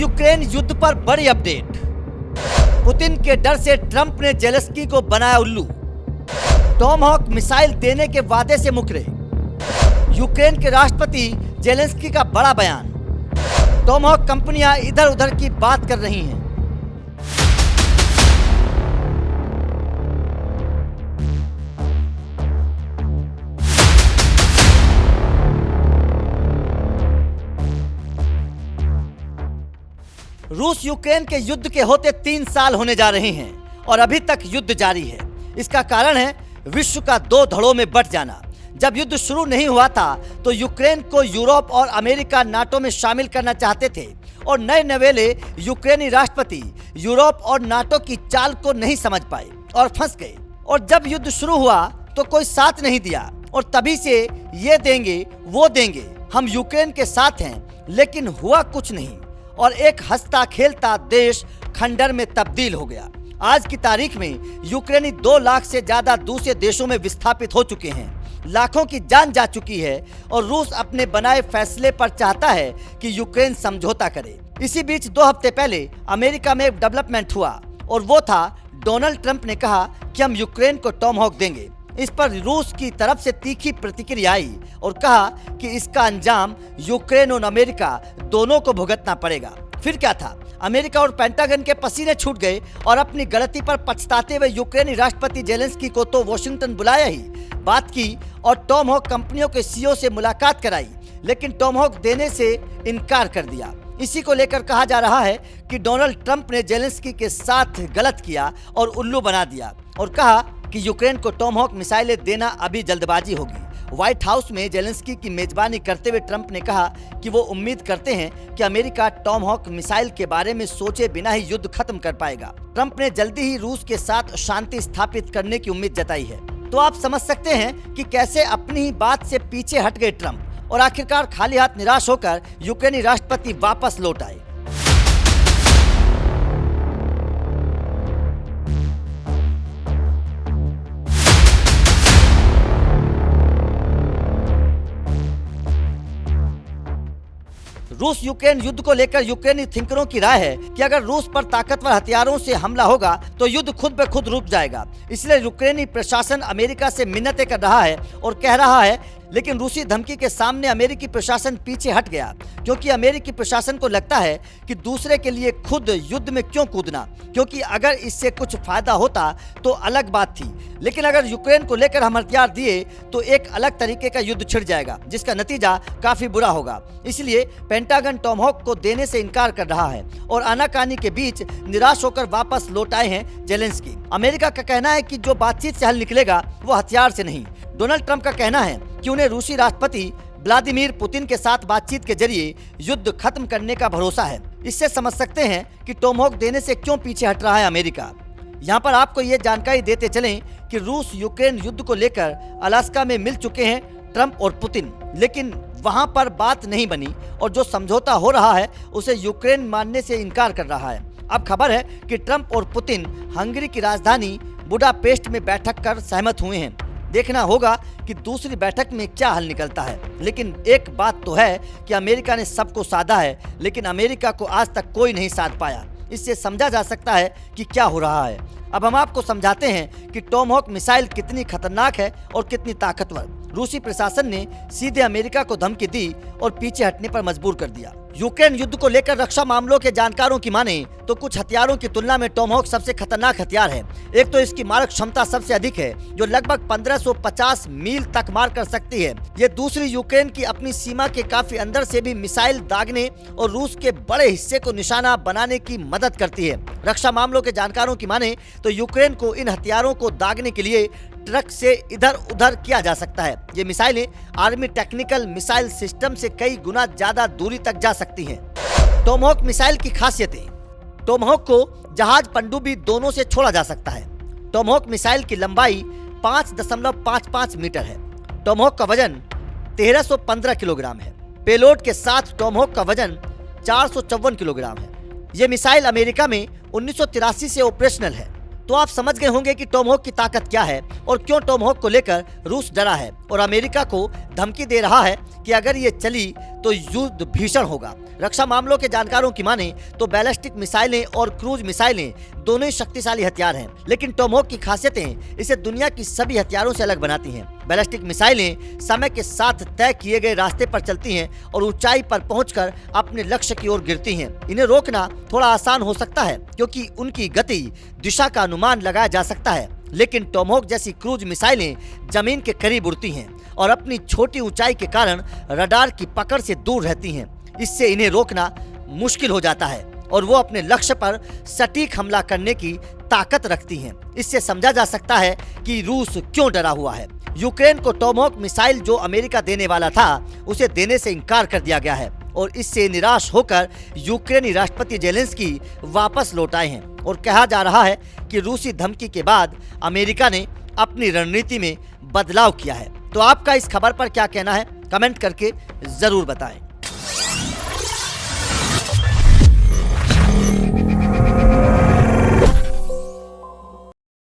Ukraine युद्ध पर बड़ी अपडेट। पुतिन के डर से ट्रंप ने जेलेंस्की को बनाया उल्लू। टॉमहॉक मिसाइल देने के वादे से मुकरे। यूक्रेन के राष्ट्रपति जेलेंस्की का बड़ा बयान। टॉमहॉक कंपनियां इधर उधर की बात कर रही हैं। रूस यूक्रेन के युद्ध के होते 3 साल होने जा रहे हैं और अभी तक युद्ध जारी है। इसका कारण है विश्व का 2 धड़ों में बंट जाना। जब युद्ध शुरू नहीं हुआ था तो यूक्रेन को यूरोप और अमेरिका नाटो में शामिल करना चाहते थे और नए नवेले यूक्रेनी राष्ट्रपति यूरोप और नाटो की चाल को नहीं समझ पाए और फंस गए। और जब युद्ध शुरू हुआ तो कोई साथ नहीं दिया और तभी से ये देंगे वो देंगे, हम यूक्रेन के साथ हैं, लेकिन हुआ कुछ नहीं और एक हंसता खेलता देश खंडर में तब्दील हो गया। आज की तारीख में यूक्रेनी 2 लाख से ज्यादा दूसरे देशों में विस्थापित हो चुके हैं। लाखों की जान जा चुकी है और रूस अपने बनाए फैसले पर चाहता है कि यूक्रेन समझौता करे। इसी बीच 2 हफ्ते पहले अमेरिका में एक डेवलपमेंट हुआ और वो था डोनाल्ड ट्रंप ने कहा कि हम यूक्रेन को टॉमहॉक देंगे। इस पर रूस की तरफ से तीखी प्रतिक्रिया आई और कहा कि इसका अंजाम यूक्रेन और अमेरिका दोनों को भुगतना पड़ेगा। फिर क्या था, अमेरिका और पेंटागन के पसीने छूट गए और अपनी गलती पर पछताते हुए यूक्रेनी राष्ट्रपति जेलेंस्की को तो वॉशिंगटन बुलाया ही, बात की और टॉमहॉक कंपनियों के सीईओ से मुलाकात कराई, लेकिन टॉमहॉक देने से इनकार कर दिया। इसी को लेकर कहा जा रहा है कि डोनाल्ड ट्रंप ने जेलेंस्की के साथ गलत किया और उल्लू बना दिया और कहा कि यूक्रेन को टॉमहॉक मिसाइलें देना अभी जल्दबाजी होगी। व्हाइट हाउस में जेलेंस्की की मेजबानी करते हुए ट्रंप ने कहा कि वो उम्मीद करते हैं कि अमेरिका टॉमहॉक मिसाइल के बारे में सोचे बिना ही युद्ध खत्म कर पाएगा। ट्रंप ने जल्दी ही रूस के साथ शांति स्थापित करने की उम्मीद जताई है। तो आप समझ सकते हैं कि कैसे अपनी ही बात से पीछे हट गए ट्रंप और आखिरकार खाली हाथ निराश होकर यूक्रेनी राष्ट्रपति वापस लौट आए। रूस यूक्रेन युद्ध को लेकर यूक्रेनी थिंकरों की राय है कि अगर रूस पर ताकतवर हथियारों से हमला होगा तो युद्ध खुद ब खुद रुक जाएगा। इसलिए यूक्रेनी प्रशासन अमेरिका से मिन्नतें कर रहा है और कह रहा है, लेकिन रूसी धमकी के सामने अमेरिकी प्रशासन पीछे हट गया, क्योंकि अमेरिकी प्रशासन को लगता है कि दूसरे के लिए खुद युद्ध में क्यों कूदना, क्योंकि अगर इससे कुछ फायदा होता तो अलग बात थी, लेकिन अगर यूक्रेन को लेकर हम हथियार दिए तो एक अलग तरीके का युद्ध छिड़ जाएगा जिसका नतीजा काफी बुरा होगा। इसलिए पेंटागन टॉमहॉक को देने से इनकार कर रहा है और आनाकानी के बीच निराश होकर वापस लौट आए हैं जेलेंस्की। अमेरिका का कहना है कि जो बातचीत से हल निकलेगा वो हथियार से नहीं। डोनाल्ड ट्रंप का कहना है कि उन्हें रूसी राष्ट्रपति व्लादिमीर पुतिन के साथ बातचीत के जरिए युद्ध खत्म करने का भरोसा है। इससे समझ सकते हैं कि टॉमहॉक देने से क्यों पीछे हट रहा है अमेरिका। यहाँ पर आपको ये जानकारी देते चलें कि रूस यूक्रेन युद्ध को लेकर अलास्का में मिल चुके हैं ट्रंप और पुतिन, लेकिन वहाँ पर बात नहीं बनी और जो समझौता हो रहा है उसे यूक्रेन मानने से इनकार कर रहा है। अब खबर है कि ट्रंप और पुतिन हंगरी की राजधानी बुडापेस्ट में बैठक कर सहमत हुए हैं। देखना होगा कि दूसरी बैठक में क्या हल निकलता है, लेकिन एक बात तो है कि अमेरिका ने सबको साधा है, लेकिन अमेरिका को आज तक कोई नहीं साध पाया। इससे समझा जा सकता है कि क्या हो रहा है। अब हम आपको समझाते हैं कि टॉमहॉक मिसाइल कितनी खतरनाक है और कितनी ताकतवर। रूसी प्रशासन ने सीधे अमेरिका को धमकी दी और पीछे हटने पर मजबूर कर दिया। यूक्रेन युद्ध को लेकर रक्षा मामलों के जानकारों की माने तो कुछ हथियारों की तुलना में टॉमहॉक सबसे खतरनाक हथियार है। एक तो इसकी मारक क्षमता सबसे अधिक है, जो लगभग 1550 मील तक मार कर सकती है। ये दूसरी यूक्रेन की अपनी सीमा के काफी अंदर से भी मिसाइल दागने और रूस के बड़े हिस्से को निशाना बनाने की मदद करती है। रक्षा मामलों के जानकारों की माने तो यूक्रेन को इन हथियारों को दागने के लिए ट्रक से इधर उधर किया जा सकता है। ये मिसाइलें आर्मी टेक्निकल मिसाइल सिस्टम से कई गुना ज्यादा दूरी तक जा सकती हैं। टॉमहॉक मिसाइल की खासियतें। टॉमहॉक को जहाज पनडुब्बी दोनों से छोड़ा जा सकता है। टॉमहॉक मिसाइल की लंबाई 5.55 मीटर है। टॉमहॉक का वजन 1315 किलोग्राम है। पेलोड के साथ टॉमहॉक का वजन 454 किलोग्राम है। ये मिसाइल अमेरिका में 1983 से ऑपरेशनल है। तो आप समझ गए होंगे कि टॉमहॉक की ताकत क्या है और क्यों टॉमहॉक को लेकर रूस डरा है और अमेरिका को धमकी दे रहा है कि अगर ये चली तो युद्ध भीषण होगा। रक्षा मामलों के जानकारों की माने तो बैलिस्टिक मिसाइलें और क्रूज मिसाइलें दोनों ही शक्तिशाली हथियार हैं, लेकिन टॉमहॉक की खासियतें इसे दुनिया की सभी हथियारों से अलग बनाती हैं। बैलिस्टिक मिसाइलें समय के साथ तय किए गए रास्ते पर चलती हैं और ऊंचाई पर पहुंचकर अपने लक्ष्य की ओर गिरती हैं। इन्हें रोकना थोड़ा आसान हो सकता है क्योंकि उनकी गति दिशा का अनुमान लगाया जा सकता है, लेकिन टॉमहॉक जैसी क्रूज मिसाइलें जमीन के करीब उड़ती हैं और अपनी छोटी ऊंचाई के कारण रडार की पकड़ से दूर रहती हैं। इससे इन्हें रोकना मुश्किल हो जाता है और वो अपने लक्ष्य पर सटीक हमला करने की ताकत रखती हैं। इससे समझा जा सकता है कि रूस क्यों डरा हुआ है। यूक्रेन को टॉमहॉक मिसाइल जो अमेरिका देने वाला था उसे देने से इनकार कर दिया गया है और इससे निराश होकर यूक्रेनी राष्ट्रपति जेलेंस्की वापस लौट आए हैं और कहा जा रहा है कि रूसी धमकी के बाद अमेरिका ने अपनी रणनीति में बदलाव किया है। तो आपका इस खबर पर क्या कहना है, कमेंट करके जरूर बताएं।